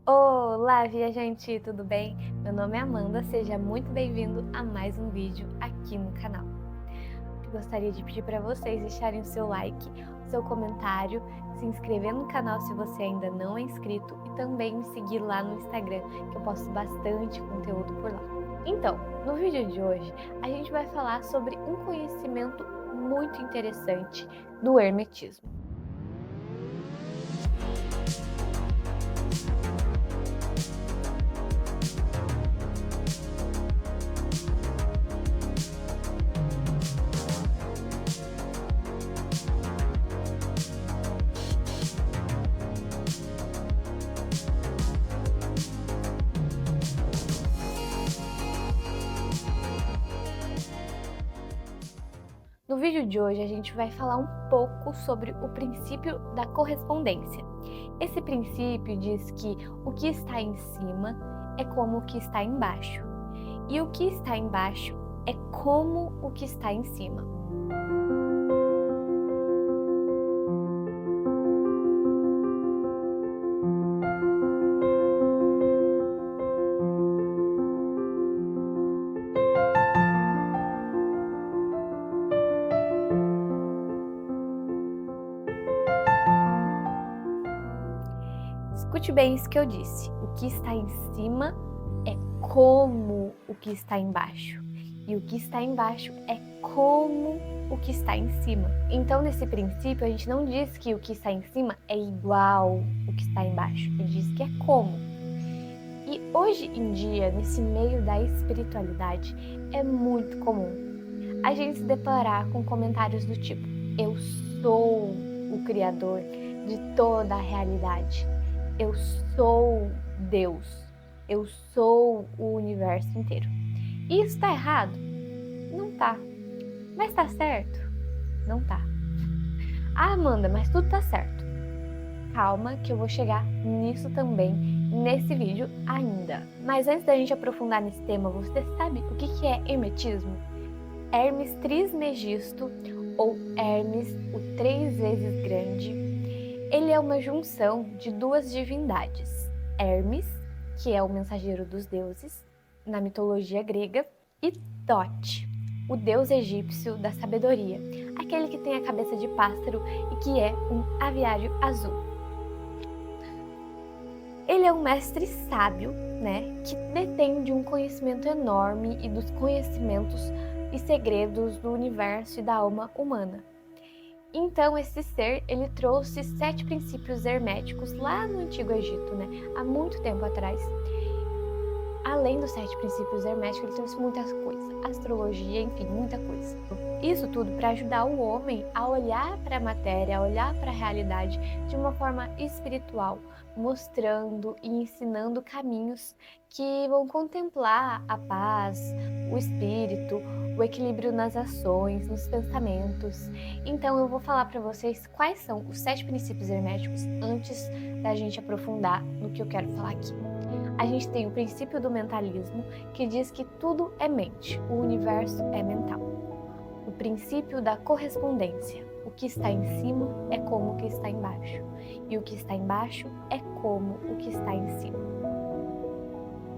Olá, viajante, tudo bem? Meu nome é Amanda, seja muito bem-vindo a mais um vídeo aqui no canal. Eu gostaria de pedir para vocês deixarem o seu like, o seu comentário, se inscrever no canal se você ainda não é inscrito e também me seguir lá no Instagram, que eu posto bastante conteúdo por lá. Então, no vídeo de hoje, a gente vai falar sobre um conhecimento muito interessante do hermetismo. No vídeo de hoje a gente vai falar um pouco sobre o princípio da correspondência. Esse princípio diz que o que está em cima é como o que está embaixo, e o que está embaixo é como o que está em cima. Escute bem isso que eu disse. O que está em cima é como o que está embaixo. E o que está embaixo é como o que está em cima. Então, nesse princípio, a gente não diz que o que está em cima é igual o que está embaixo. A gente diz que é como. E hoje em dia, nesse meio da espiritualidade, é muito comum a gente se deparar com comentários do tipo: eu sou o criador de toda a realidade. Eu sou Deus. Eu sou o universo inteiro. E isso tá errado? Não tá. Mas tá certo? Não tá. Ah, Amanda, mas tudo tá certo. Calma que eu vou chegar nisso também nesse vídeo ainda. Mas antes da gente aprofundar nesse tema, você sabe o que é hermetismo? Hermes Trismegisto, ou Hermes, o 3 vezes grande, ele é uma junção de duas divindades, Hermes, que é o mensageiro dos deuses, na mitologia grega, e Thoth, o deus egípcio da sabedoria, aquele que tem a cabeça de pássaro e que é um aviário azul. Ele é um mestre sábio, que detém de um conhecimento enorme e dos conhecimentos e segredos do universo e da alma humana. Então, esse ser, ele trouxe 7 princípios herméticos lá no Antigo Egito, há muito tempo atrás. Além dos 7 princípios herméticos, ele trouxe muitas coisas, astrologia, enfim, muita coisa. Isso tudo para ajudar o homem a olhar para a matéria, a olhar para a realidade de uma forma espiritual, mostrando e ensinando caminhos que vão contemplar a paz, o espírito, o equilíbrio nas ações, nos pensamentos. Então eu vou falar para vocês quais são os 7 princípios herméticos antes da gente aprofundar no que eu quero falar aqui. A gente tem o princípio do mentalismo, que diz que tudo é mente, o universo é mental. O princípio da correspondência, o que está em cima é como o que está embaixo, e o que está embaixo é como o que está em cima.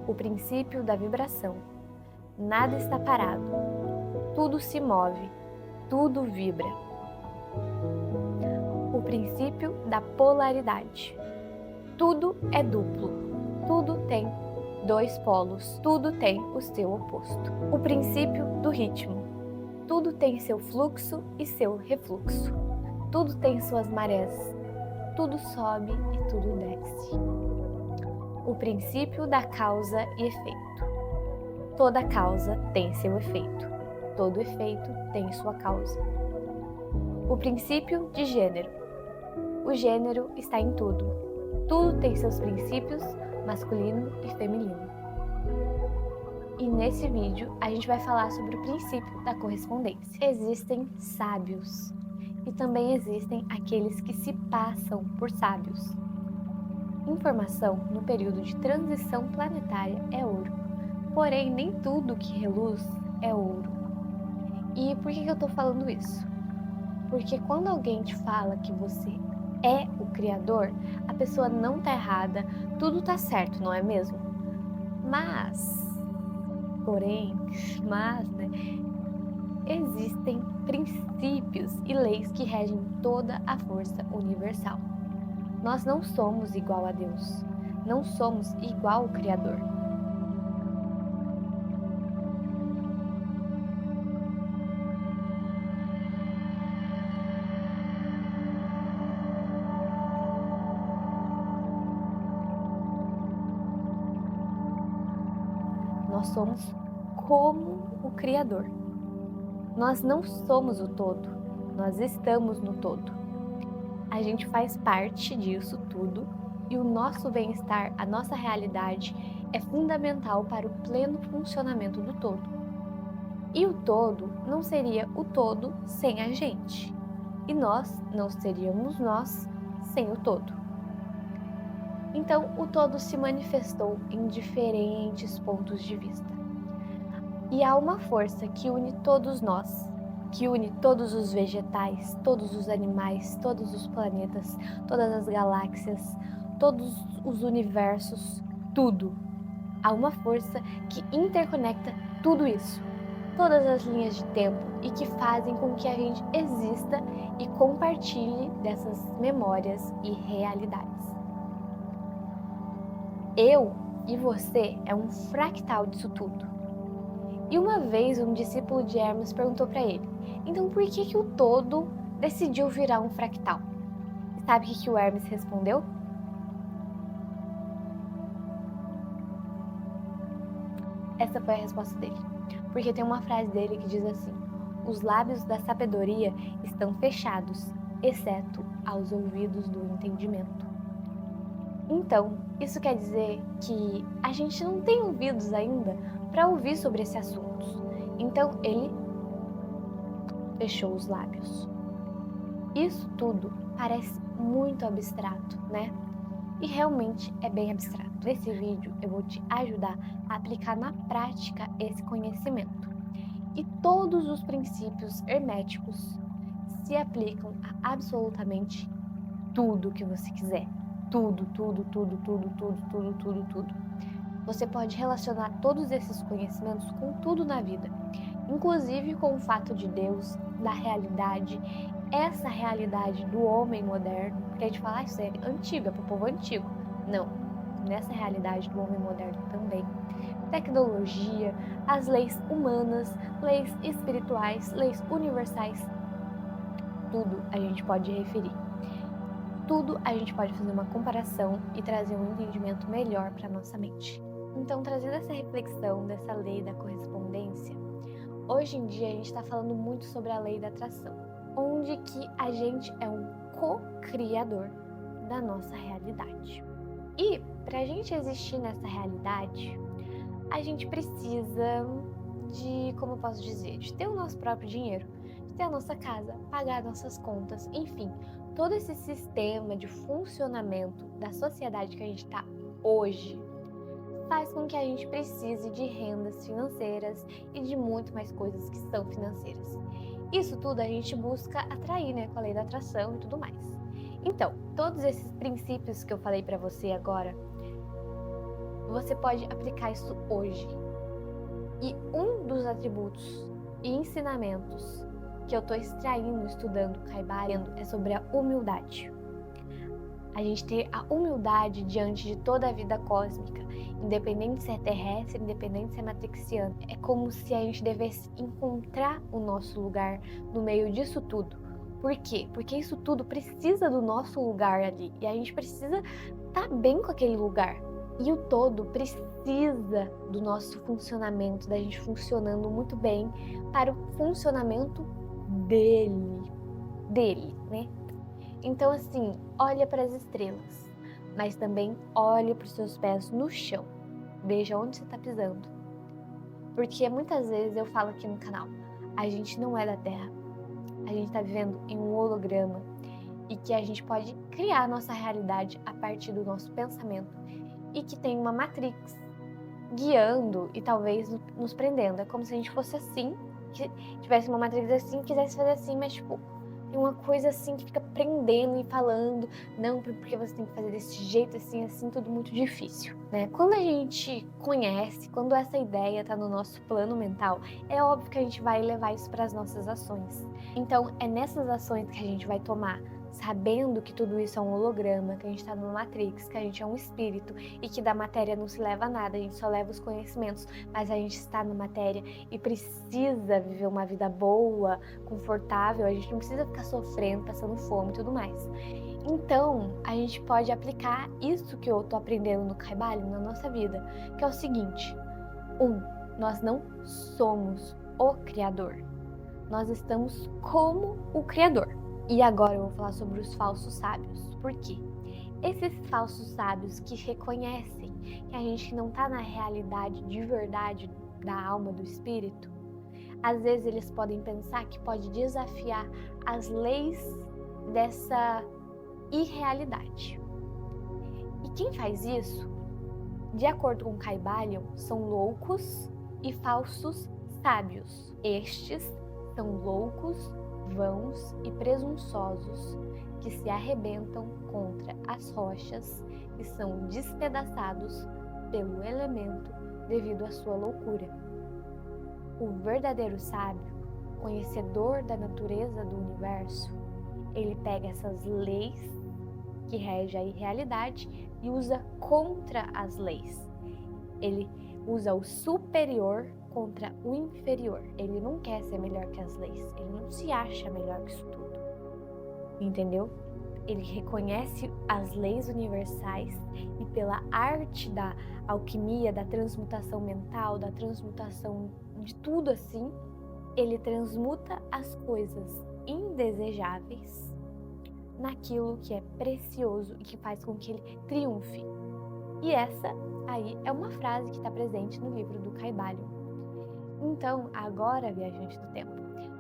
O princípio da vibração, nada está parado, tudo se move, tudo vibra. O princípio da polaridade, tudo é duplo. Tudo tem 2 polos, tudo tem o seu oposto. O princípio do ritmo. Tudo tem seu fluxo e seu refluxo. Tudo tem suas marés. Tudo sobe e tudo desce. O princípio da causa e efeito. Toda causa tem seu efeito. Todo efeito tem sua causa. O princípio de gênero. O gênero está em tudo. Tudo tem seus princípios, masculino e feminino. E nesse vídeo a gente vai falar sobre o princípio da correspondência. Existem sábios e também existem aqueles que se passam por sábios. Informação no período de transição planetária é ouro, porém nem tudo que reluz é ouro. E por que eu tô falando isso? Porque quando alguém te fala que você é o Criador, a pessoa não tá errada, tudo tá certo, não é mesmo? Porém, né, existem princípios e leis que regem toda a força universal. Nós não somos igual a Deus, não somos igual ao Criador. Nós somos como o Criador. Nós não somos o todo, nós estamos no todo. A gente faz parte disso tudo e o nosso bem-estar, a nossa realidade é fundamental para o pleno funcionamento do todo. E o todo não seria o todo sem a gente. E nós não seríamos nós sem o todo. Então, o todo se manifestou em diferentes pontos de vista. E há uma força que une todos nós, que une todos os vegetais, todos os animais, todos os planetas, todas as galáxias, todos os universos, tudo. Há uma força que interconecta tudo isso, todas as linhas de tempo e que fazem com que a gente exista e compartilhe dessas memórias e realidades. Eu e você é um fractal disso tudo. E uma vez um discípulo de Hermes perguntou para ele: então por que o todo decidiu virar um fractal? E sabe o que o Hermes respondeu? Essa foi a resposta dele. Porque tem uma frase dele que diz assim: os lábios da sabedoria estão fechados, exceto aos ouvidos do entendimento. Então, isso quer dizer que a gente não tem ouvidos ainda para ouvir sobre esse assunto. Então, ele fechou os lábios. Isso tudo parece muito abstrato, né? E realmente é bem abstrato. Nesse vídeo eu vou te ajudar a aplicar na prática esse conhecimento. E todos os princípios herméticos se aplicam a absolutamente tudo que você quiser. Tudo. Você pode relacionar todos esses conhecimentos com tudo na vida, inclusive com o fato de Deus, da realidade, essa realidade do homem moderno, porque a gente fala, isso é antigo, é para o povo antigo. Não, nessa realidade do homem moderno também. Tecnologia, as leis humanas, leis espirituais, leis universais, tudo a gente pode referir. Tudo a gente pode fazer uma comparação e trazer um entendimento melhor para nossa mente. Então, trazendo essa reflexão dessa lei da correspondência, hoje em dia a gente está falando muito sobre a lei da atração, onde que a gente é um co-criador da nossa realidade. E para a gente existir nessa realidade, a gente precisa de, como eu posso dizer, de ter o nosso próprio dinheiro, de ter a nossa casa, pagar nossas contas, enfim, todo esse sistema de funcionamento da sociedade que a gente está hoje faz com que a gente precise de rendas financeiras e de muito mais coisas que são financeiras. Isso tudo a gente busca atrair, né, com a lei da atração e tudo mais. Então, todos esses princípios que eu falei para você agora, você pode aplicar isso hoje. E um dos atributos e ensinamentos que eu estou extraindo, estudando Caibalion, é sobre a humildade. A gente ter a humildade diante de toda a vida cósmica, independente se é terrestre, independente se é matrixiana. É como se a gente devesse encontrar o nosso lugar no meio disso tudo. Por quê? Porque isso tudo precisa do nosso lugar ali. E a gente precisa estar bem com aquele lugar. E o todo precisa do nosso funcionamento, da gente funcionando muito bem para o funcionamento dele, né? Então, assim, olha para as estrelas, mas também olhe para os seus pés no chão. Veja onde você está pisando. Porque muitas vezes eu falo aqui no canal, a gente não é da Terra. A gente está vivendo em um holograma e que a gente pode criar a nossa realidade a partir do nosso pensamento e que tem uma matrix guiando e talvez nos prendendo. É como se a gente fosse assim, que tivesse uma matrix assim, quisesse fazer assim, mas tipo, Tem uma coisa assim que fica prendendo e falando, não, porque você tem que fazer desse jeito, assim, tudo muito difícil, né? Quando a gente conhece, quando essa ideia tá no nosso plano mental, é óbvio que a gente vai levar isso para as nossas ações. Então, é nessas ações que a gente vai tomar, sabendo que tudo isso é um holograma, que a gente tá numa Matrix, que a gente é um espírito e que da matéria não se leva nada, a gente só leva os conhecimentos, mas a gente está na matéria e precisa viver uma vida boa, confortável, a gente não precisa ficar sofrendo, passando fome e tudo mais. Então, a gente pode aplicar isso que eu tô aprendendo no Kybalion na nossa vida, que é o seguinte: nós não somos o Criador, nós estamos como o Criador. E agora eu vou falar sobre os falsos sábios. Por quê? Esses falsos sábios que reconhecem que a gente não está na realidade de verdade da alma, do espírito, às vezes eles podem pensar que pode desafiar as leis dessa irrealidade. E quem faz isso, de acordo com Kybalion, são loucos e falsos sábios. Estes são loucos, vãos e presunçosos, que se arrebentam contra as rochas e são despedaçados pelo elemento devido à sua loucura. O verdadeiro sábio, conhecedor da natureza do universo, ele pega essas leis que regem a irrealidade e usa contra as leis. Ele usa o superior contra o inferior. Ele não quer ser melhor que as leis. Ele não se acha melhor que isso tudo. Entendeu? Ele reconhece as leis universais e pela arte da alquimia, da transmutação mental, da transmutação de tudo assim, ele transmuta as coisas indesejáveis naquilo que é precioso e que faz com que ele triunfe. E essa aí é uma frase que está presente no livro do Kybalion. Então, agora, viajante do tempo,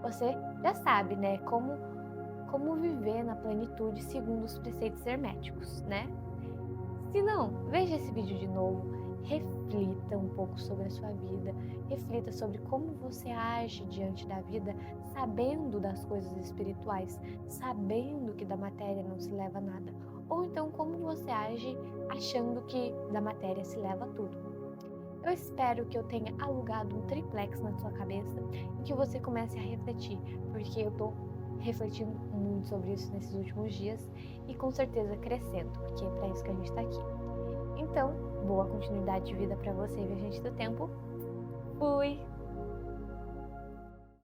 você já sabe, né, como viver na plenitude segundo os preceitos herméticos, né? Se não, veja esse vídeo de novo, reflita um pouco sobre a sua vida, reflita sobre como você age diante da vida, sabendo das coisas espirituais, sabendo que da matéria não se leva nada, ou então como você age achando que da matéria se leva tudo. Eu espero que eu tenha alugado um triplex na sua cabeça e que você comece a refletir, porque eu tô refletindo muito sobre isso nesses últimos dias e com certeza crescendo, porque é para isso que a gente tá aqui. Então, boa continuidade de vida para você, viajante do tempo. Fui!